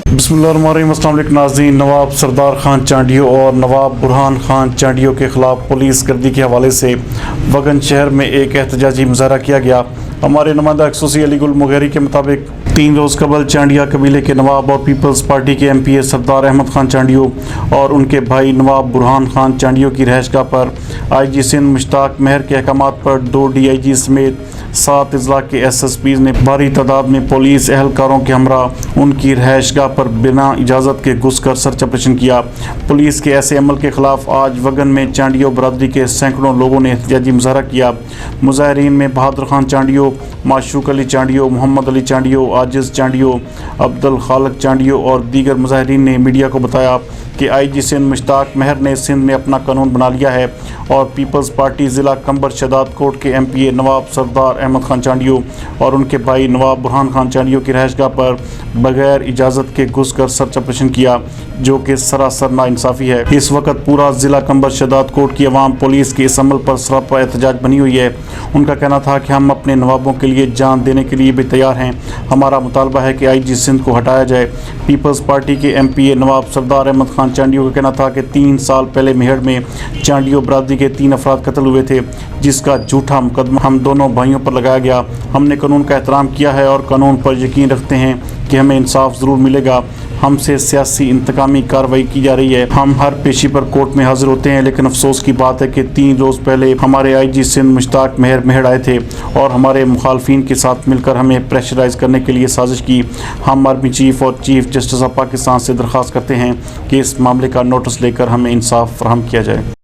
بسم اللہ الرحمن الرحیم۔ السلام علیکم ناظرین۔ نواب سردار خان چانڈیو اور نواب برہان خان چانڈیو کے خلاف پولیس گردی کے حوالے سے وگن شہر میں ایک احتجاجی مظاہرہ کیا گیا۔ ہمارے نمائندہ ایکسوسی علی گل مغیری کے مطابق 3 روز قبل چانڈیا قبیلے کے نواب اور پیپلز پارٹی کے ایم پی اے سردار احمد خان چانڈیو اور ان کے بھائی نواب برہان خان چانڈیو کی رہائش گاہ پر آئی جی سندھ مشتاق مہر کے احکامات پر 2 ڈی آئی جی سمیت 7 اضلاع کے ایس ایس پیز نے بھاری تعداد میں پولیس اہلکاروں کے ہمراہ ان کی رہائش گاہ پر بنا اجازت کے گھس کر سرچ آپریشن کیا۔ پولیس کے ایسے عمل کے خلاف آج وگن میں چانڈیو برادری کے سینکڑوں لوگوں نے احتجاجی مظاہرہ کیا۔ مظاہرین میں بہادر خان چانڈیو، معشوق علی چانڈیو، محمد علی چانڈیو، عاجز چانڈیو، عبد الخالق چانڈیو اور دیگر مظاہرین نے میڈیا کو بتایا کہ آئی جی سندھ مشتاق مہر نے سندھ میں اپنا قانون بنا لیا ہے اور پیپلز پارٹی ضلع قمبرشہدادکوٹ کے ایم پی اے نواب سردار احمد خان چانڈیو اور ان کے بھائی نواب برہان خان چانڈیو کی رہائش گاہ پر بغیر اجازت کے گھس کر سرچ آپریشن کیا، جو کہ سراسر ناانصافی ہے۔ اس وقت پورا ضلع قمبرشہدادکوٹ کی عوام پولیس کے اس عمل پر سراپا احتجاج بنی ہوئی ہے۔ ان کا کہنا تھا کہ ہم اپنے نوابوں کے لیے جان دینے کے لیے بھی تیار ہیں۔ ہمارا مطالبہ ہے کہ آئی جی سندھ کو ہٹایا جائے۔ پیپلز پارٹی کے ایم پی اے نواب سردار احمد خان چانڈیو کا کہنا تھا کہ 3 سال پہلے میہڑ میں چانڈیو برادری کے 3 افراد قتل ہوئے تھے، جس کا جھوٹا مقدمہ ہم دونوں بھائیوں پر لگایا گیا۔ ہم نے قانون کا احترام کیا ہے اور قانون پر یقین رکھتے ہیں کہ ہمیں انصاف ضرور ملے گا۔ ہم سے سیاسی انتقامی کارروائی کی جا رہی ہے۔ ہم ہر پیشی پر کورٹ میں حاضر ہوتے ہیں، لیکن افسوس کی بات ہے کہ 3 روز پہلے ہمارے آئی جی سندھ مشتاق مہر میہڑ آئے تھے اور ہمارے مخالفین کے ساتھ مل کر ہمیں پریشرائز کرنے کے لیے سازش کی۔ ہم آرمی چیف اور چیف جسٹس آف پاکستان سے درخواست کرتے ہیں کہ اس معاملے کا نوٹس لے کر ہمیں انصاف فراہم کیا جائے۔